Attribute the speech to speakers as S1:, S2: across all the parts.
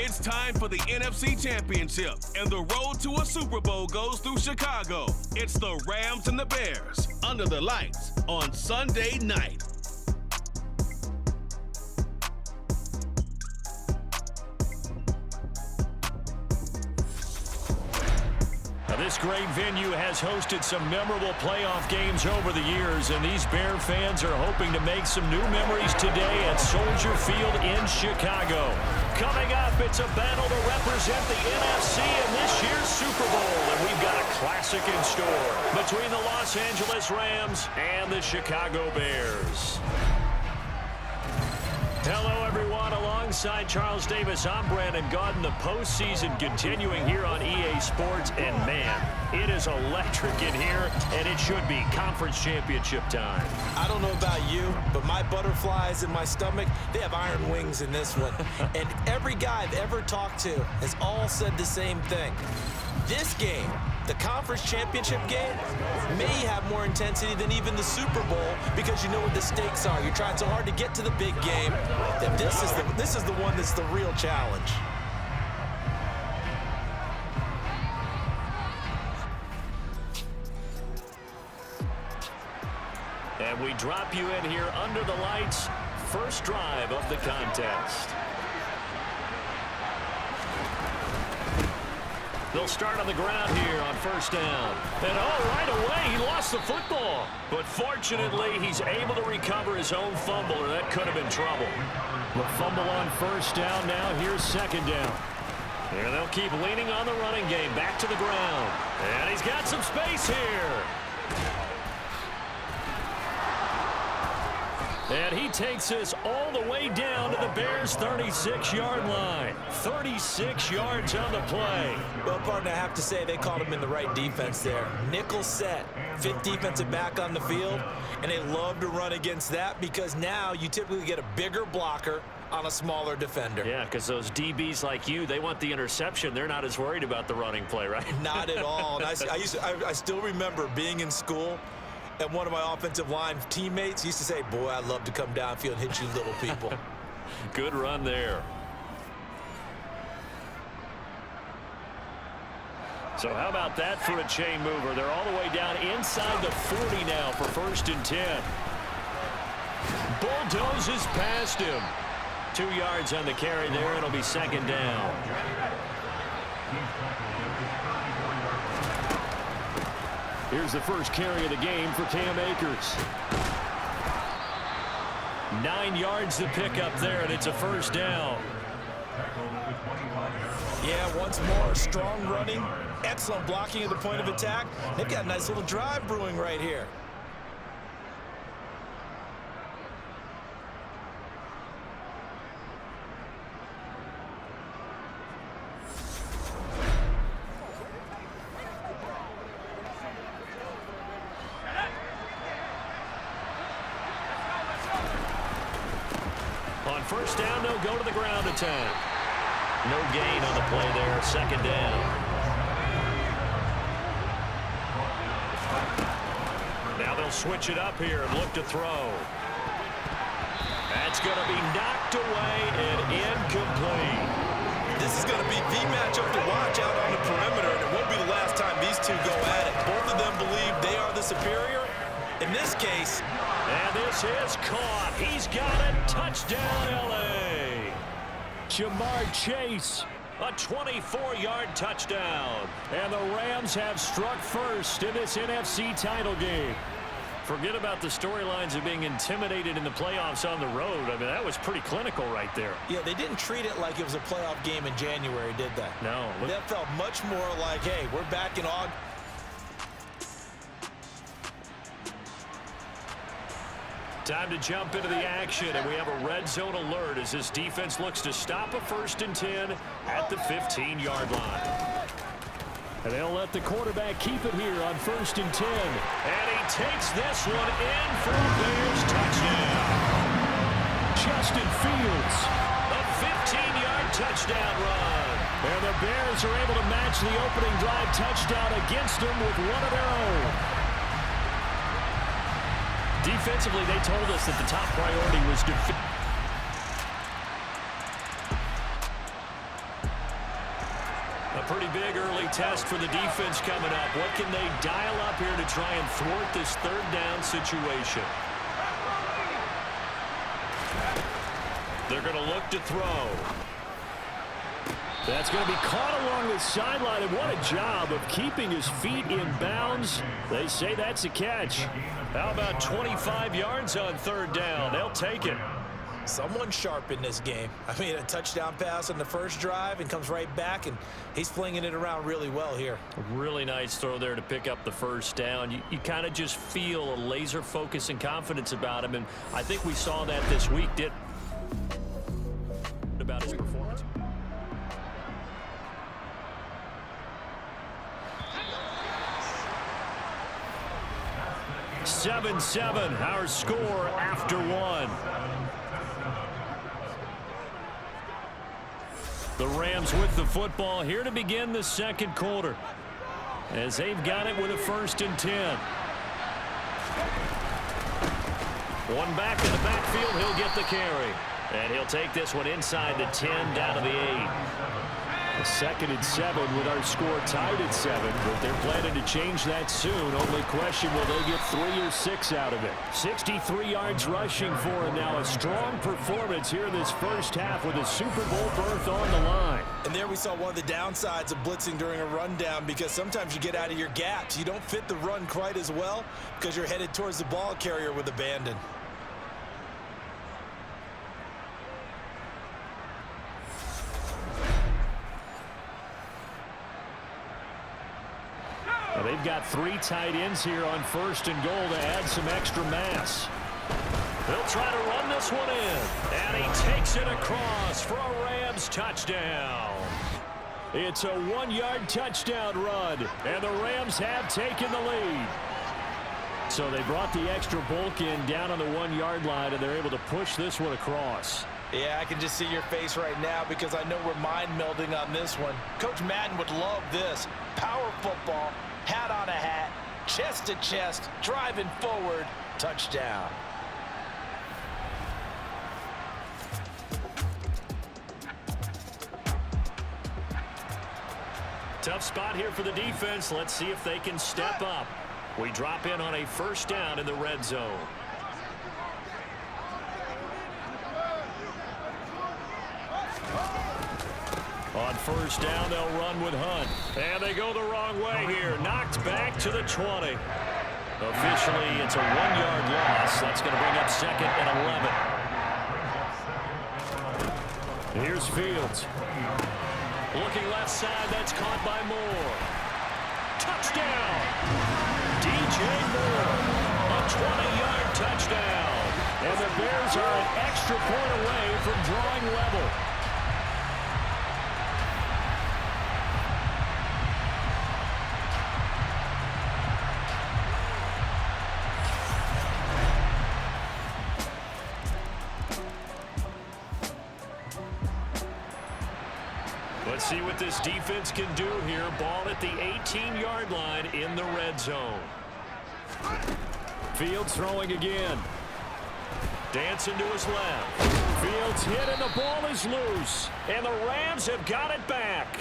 S1: It's time for the NFC Championship, and the road to a Super Bowl goes through Chicago. It's the Rams and the Bears, under the lights on Sunday night.
S2: This great venue has hosted some memorable playoff games over the years, and these Bear fans are hoping to make some new memories today at Soldier Field in Chicago. Coming up, it's a battle to represent the NFC in this year's Super Bowl, and we've got a classic in store between the Los Angeles Rams and the Chicago Bears. Hello, everyone. Alongside Charles Davis, I'm Brandon Gaudin. The postseason continuing here on EA Sports. And, man, it is electric in here, and it should be conference championship time.
S3: I don't know about you, but my butterflies in my stomach, they have iron wings in this one. And every guy I've ever talked to has all said the same thing. This game, the conference championship game, may have more intensity than even the Super Bowl because you know what the stakes are. You're trying so hard to get to the big game that this is the one that's the real challenge.
S2: And we drop you in here under the lights. First drive of the contest. They'll start on the ground here on first down. And right away, he lost the football. But fortunately, he's able to recover his own fumble, or that could have been trouble. The fumble on first down now. Here's second down. And they'll keep leaning on the running game. Back to the ground. And he's got some space here. And he takes this all the way down to the Bears' 36-yard line. 36 yards on the play.
S3: Well, partner, I have to say they called him in the right defense there. Nickel set, fifth defensive back on the field, and they love to run against that because now you typically get a bigger blocker on a smaller defender.
S2: Yeah, because those DBs like you, they want the interception. They're not as worried about the running play, right?
S3: Not at all. And I still remember being in school, and one of my offensive line teammates used to say, boy, I'd love to come downfield and hit you little people.
S2: Good run there. So how about that for a chain mover? They're all the way down inside the 40 now for first and 10. Bulldozes past him. 2 yards on the carry there. It'll be second down. Here's the first carry of the game for Cam Akers. 9 yards to pick up there, and it's a first down.
S3: Yeah, once more, strong running, excellent blocking at the point of attack. They've got a nice little drive brewing right here.
S2: On first down, they'll go to the ground attack. No gain on the play there, second down. Now they'll switch it up here and look to throw. That's going to be knocked away and incomplete.
S3: This is going to be the matchup to watch out on the perimeter, and it won't be the last time these two go at it. Both of them believe they are the superior. In this case,
S2: and this is caught. He's got it. Touchdown, L.A. Jamar Chase, a 24-yard touchdown. And the Rams have struck first in this NFC title game. Forget about the storylines of being intimidated in the playoffs on the road. I mean, that was pretty clinical right there.
S3: Yeah, they didn't treat it like it was a playoff game in January, did they?
S2: No.
S3: That felt much more like, hey, we're back in August.
S2: Time to jump into the action, and we have a red zone alert as this defense looks to stop a first and 10 at the 15-yard line. And they'll let the quarterback keep it here on first and 10. And he takes this one in for a Bears touchdown. Justin Fields, a 15-yard touchdown run. And the Bears are able to match the opening drive touchdown against them with one of their own. Defensively, they told us that the top priority was A pretty big early test for the defense coming up. What can they dial up here to try and thwart this third down situation? They're going to look to throw. That's going to be caught along the sideline, and what a job of keeping his feet in bounds. They say that's a catch. How about 25 yards on third down? They'll take it.
S3: Someone sharp in this game. I mean, a touchdown pass on the first drive and comes right back, and he's flinging it around really well here.
S2: A really nice throw there to pick up the first down. You kind of just feel a laser focus and confidence about him, and I think we saw that this week. About his performance. 7-7, our score after one. The Rams with the football here to begin the second quarter, as they've got it with a 1st and 10. One back in the backfield, he'll get the carry. And he'll take this one inside the 10, down to the 8. A 2nd and 7 with our score tied at 7, but they're planning to change that soon. Only question, will they get 3 or 6 out of it? 63 yards rushing for him now. A strong performance here in this first half with a Super Bowl berth on the line.
S3: And there we saw one of the downsides of blitzing during a rundown, because sometimes you get out of your gaps. You don't fit the run quite as well because you're headed towards the ball carrier with abandon.
S2: Well, they've got 3 tight ends here on 1st and goal to add some extra mass. They'll try to run this one in, and he takes it across for a Rams touchdown. It's a 1-yard touchdown run, and the Rams have taken the lead. So they brought the extra bulk in down on the 1-yard line, and they're able to push this one across.
S3: Yeah, I can just see your face right now because I know we're mind melding on this one. Coach Madden would love this. Power football, hat on a hat, chest to chest, driving forward, touchdown.
S2: Tough spot here for the defense. Let's see if they can step up. We drop in on a 1st down in the red zone. On 1st down, they'll run with Hunt. And they go the wrong way here. Knocked back to the 20. Officially, it's a 1-yard loss. That's going to bring up 2nd and 11. Here's Fields. Looking left side, that's caught by Moore. Touchdown! DJ Moore, a 20-yard touchdown. And the Bears are an extra point away from drawing level. Let's see what this defense can do here. Ball at the 18-yard line in the red zone. Fields throwing again. Dancing to his left. Fields hit and the ball is loose. And the Rams have got it back.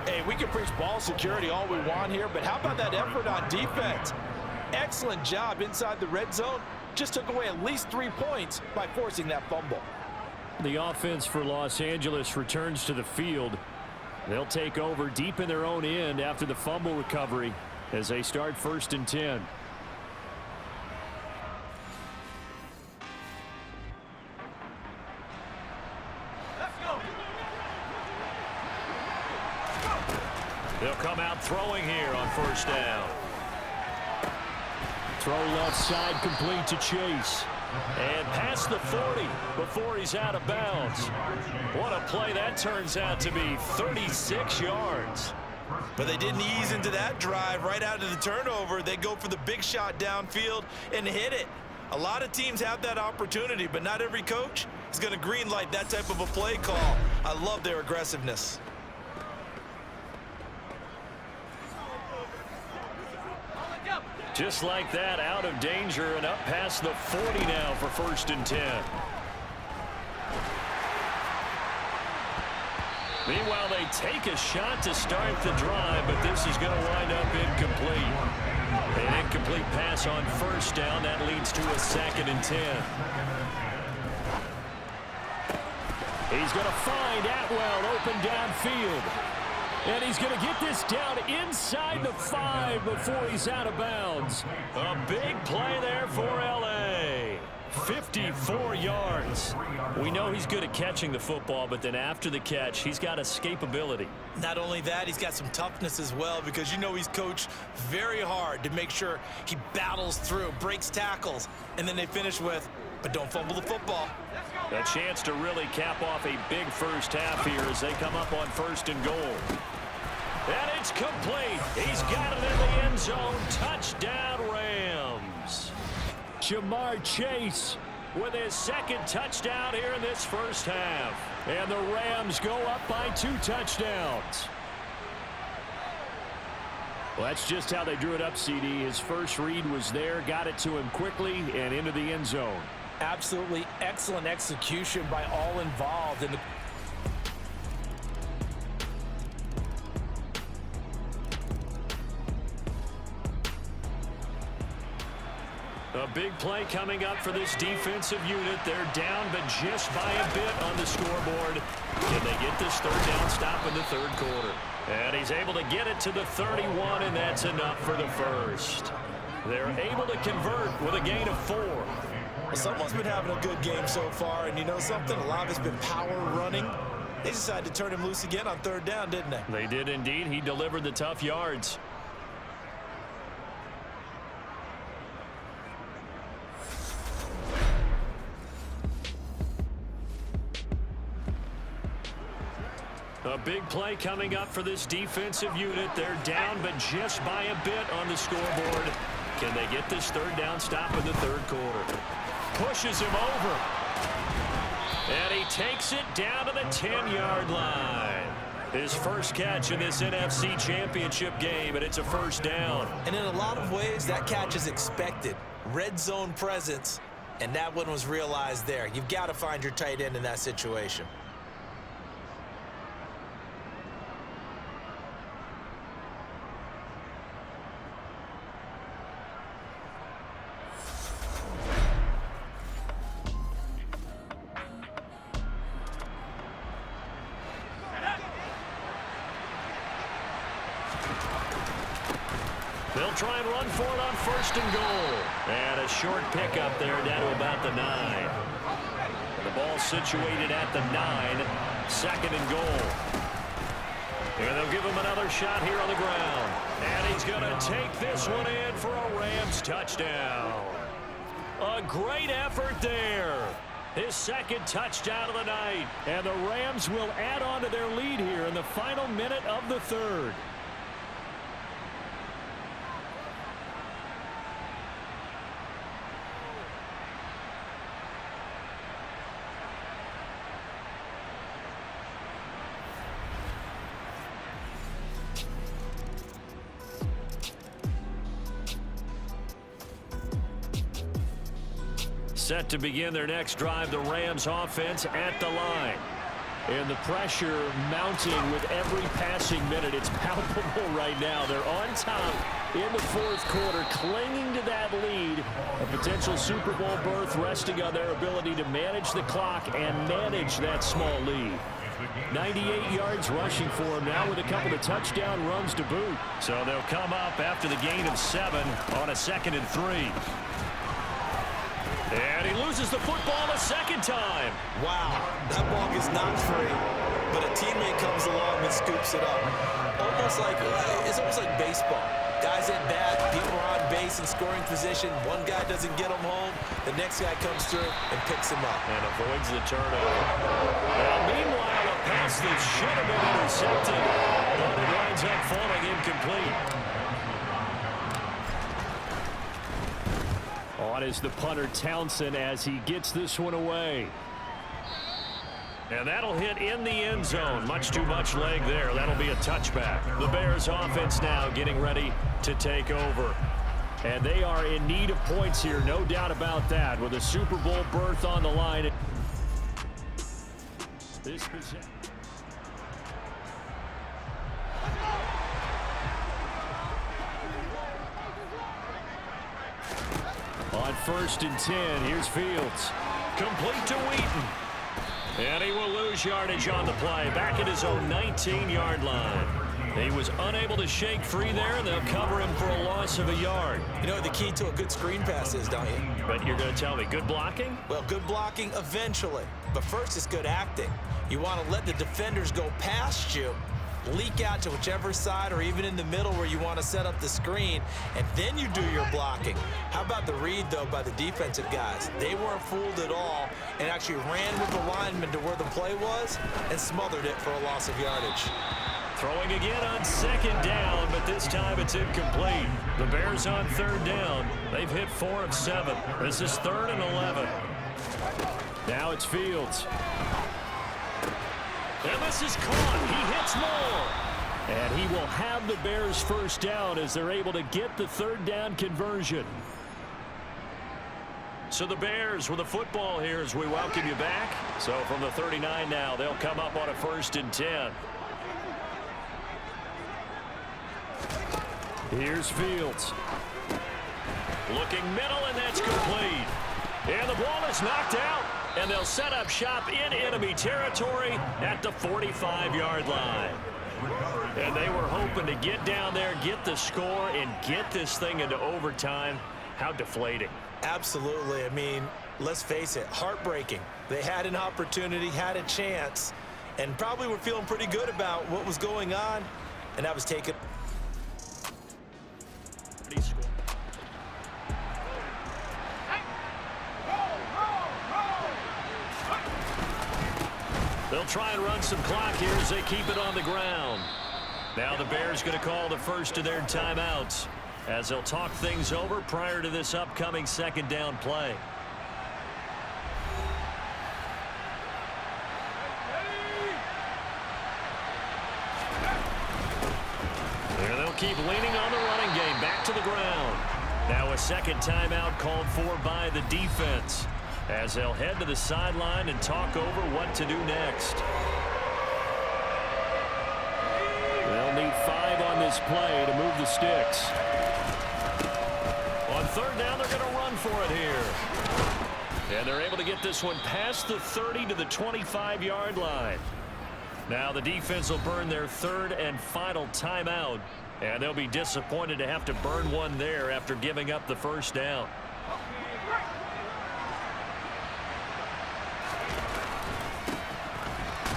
S3: Hey, we can preach ball security all we want here, but how about that effort on defense? Excellent job inside the red zone. Just took away at least 3 points by forcing that fumble.
S2: The offense for Los Angeles returns to the field. They'll take over deep in their own end after the fumble recovery as they start 1st and 10.
S1: Let's go.
S2: They'll come out throwing here on 1st down. Throw left side complete to Chase. And past the 40 before he's out of bounds. What a play that turns out to be, 36 yards.
S3: But they didn't ease into that drive right out of the turnover. They go for the big shot downfield and hit it. A lot of teams have that opportunity, but not every coach is going to green light that type of a play call. I love their aggressiveness.
S2: Just like that, out of danger and up past the 40 now for 1st and 10. Meanwhile, they take a shot to start the drive, but this is going to wind up incomplete. An incomplete pass on first down. That leads to a 2nd and 10. He's going to find Atwell open downfield. And he's going to get this down inside the 5 before he's out of bounds. A big play there for L.A. 54 yards. We know he's good at catching the football, but then after the catch, he's got escapability.
S3: Not only that, he's got some toughness as well, because you know he's coached very hard to make sure he battles through, breaks tackles, and then they finish with, but don't fumble the football.
S2: A chance to really cap off a big first half here as they come up on 1st and goal. And it's complete. He's got it in the end zone. Touchdown, Rams. Jamar Chase with his 2nd touchdown here in this first half. And the Rams go up by 2 touchdowns. Well, that's just how they drew it up, CD. His first read was there, got it to him quickly, and into the end zone.
S3: Absolutely excellent execution by all involved. And
S2: a big play coming up for this defensive unit. They're down, but just by a bit on the scoreboard. Can they get this 3rd down stop in the 3rd quarter? And he's able to get it to the 31, and that's enough for the first. They're able to convert with a gain of 4.
S3: Well, someone's been having a good game so far, and you know something? A lot of it's been power running. They decided to turn him loose again on 3rd down, didn't they?
S2: They did indeed. He delivered the tough yards. A big play coming up for this defensive unit. They're down, but just by a bit on the scoreboard. Can they get this 3rd down stop in the 3rd quarter? Pushes him over. And he takes it down to the 10-yard line. His first catch in this NFC Championship game, and it's a 1st down.
S3: And in a lot of ways, that catch is expected. Red zone presence, and that one was realized there. You've got to find your tight end in that situation.
S2: They'll try and run for it on 1st and goal. And a short pickup there down to about the 9. And the ball situated at the 9. 2nd and goal. And they'll give him another shot here on the ground. And he's going to take this one in for a Rams touchdown. A great effort there. His 2nd touchdown of the night. And the Rams will add on to their lead here in the final minute of the 3rd. Set to begin their next drive, the Rams offense at the line. And the pressure mounting with every passing minute. It's palpable right now. They're on top in the 4th quarter, clinging to that lead. A potential Super Bowl berth resting on their ability to manage the clock and manage that small lead. 98 yards rushing for him now with a couple of touchdown runs to boot. So they'll come up after the gain of 7 on a 2nd and 3. And he loses the football a 2nd time.
S3: Wow, that ball gets knocked free, but a teammate comes along and scoops it up. It's almost like baseball. Guys at bat, people are on base in scoring position. One guy doesn't get him home. The next guy comes through and picks him up.
S2: And avoids the turnover. Well, meanwhile, a pass that should have been intercepted, but it winds up falling incomplete. On is the punter Tomlinson as he gets this one away. And that'll hit in the end zone. Much too much leg there. That'll be a touchback. The Bears offense now getting ready to take over. And they are in need of points here, no doubt about that, with a Super Bowl berth on the line. This possession. On 1st and 10, here's Fields. Complete to Wheaton. And he will lose yardage on the play, back at his own 19-yard line. He was unable to shake free there, and they'll cover him for a loss of a yard.
S3: You know what the key to a good screen pass is, don't you?
S2: But you're going to tell me, good blocking?
S3: Well, good blocking eventually. But first, it's good acting. You want to let the defenders go past you, leak out to whichever side or even in the middle where you want to set up the screen, and then you do your blocking. How about the read, though, by the defensive guys? They weren't fooled at all and actually ran with the lineman to where the play was and smothered it for a loss of yardage.
S2: Throwing again on 2nd down, but this time it's incomplete. The Bears on 3rd down. They've hit 4 of 7. This is 3rd and 11. Now it's Fields. And this is caught. He hits more. And he will have the Bears first down as they're able to get the 3rd down conversion. So the Bears with the football here as we welcome you back. So from the 39 now, they'll come up on a 1st and 10. Here's Fields. Looking middle, and that's complete. And the ball is knocked out, and they'll set up shop in enemy territory at the 45-yard line. And they were hoping to get down there, get the score, and get this thing into overtime. How deflating.
S3: Absolutely. I mean, let's face it, heartbreaking. They had an opportunity, had a chance, and probably were feeling pretty good about what was going on, and that was taken.
S2: They'll try and run some clock here as they keep it on the ground. Now the Bears going to call the first of their timeouts as they'll talk things over prior to this upcoming 2nd down play. There they'll keep leaning on the running game, back to the ground. Now a 2nd timeout called for by the defense, as they'll head to the sideline and talk over what to do next. They'll need 5 on this play to move the sticks. On 3rd down, they're going to run for it here. And they're able to get this one past the 30 to the 25-yard line. Now the defense will burn their 3rd and final timeout, and they'll be disappointed to have to burn one there after giving up the 1st down.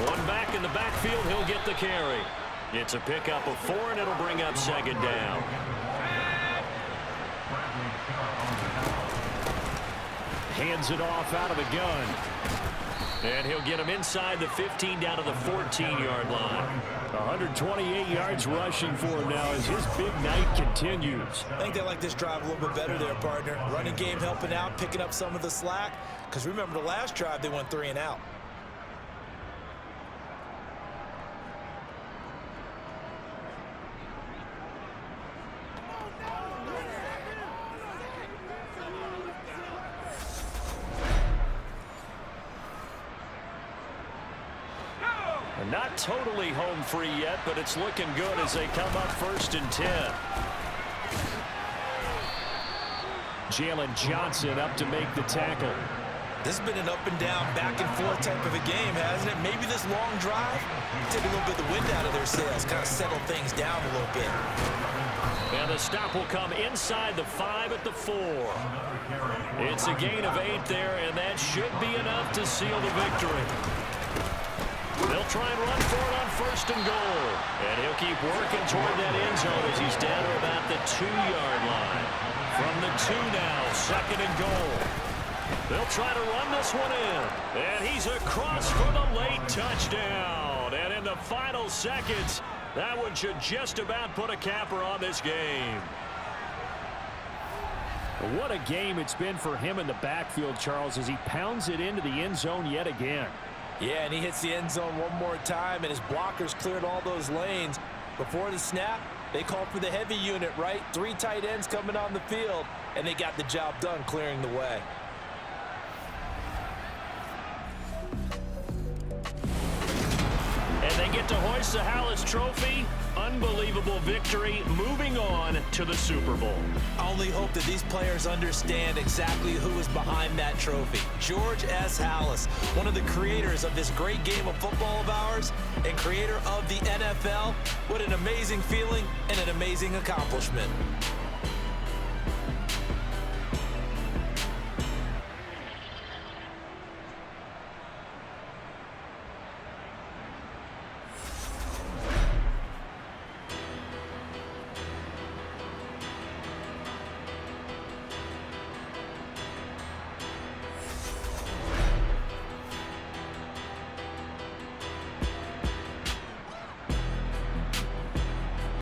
S2: One back in the backfield, he'll get the carry. It's a pickup of 4, and it'll bring up 2nd down. Hands it off out of the gun. And he'll get him inside the 15 down to the 14-yard line. 128 yards rushing for him now as his big night continues.
S3: I think they like this drive a little bit better there, partner. Running game helping out, picking up some of the slack. Because remember the last drive, they went 3 and out.
S2: Not totally home free yet, but it's looking good as they come up 1st and 10. Jalen Johnson up to make the tackle.
S3: This has been an up and down, back and forth type of a game, hasn't it? Maybe this long drive take a little bit of the wind out of their sails, kind of settle things down a little bit.
S2: And the stop will come inside the 5 at the 4. It's a gain of 8 there, and that should be enough to seal the victory. They'll try and run for it on 1st and goal. And he'll keep working toward that end zone as he's down to about the 2-yard line. From the 2 now, 2nd and goal. They'll try to run this one in. And he's across for the late touchdown. And in the final seconds, that one should just about put a capper on this game.
S4: What a game it's been for him in the backfield, Charles, as he pounds it into the end zone yet again.
S3: Yeah, and he hits the end zone one more time, and his blockers cleared all those lanes. Before the snap, they called for the heavy unit, right? 3 tight ends coming on the field, and they got the job done clearing the way.
S2: And they get to hoist the Hallis Trophy unbelievable victory, moving on to the Super Bowl.
S3: I only hope that these players understand exactly who is behind that trophy. George S. Halas, one of the creators of this great game of football of ours and creator of the NFL. What an amazing feeling and an amazing accomplishment.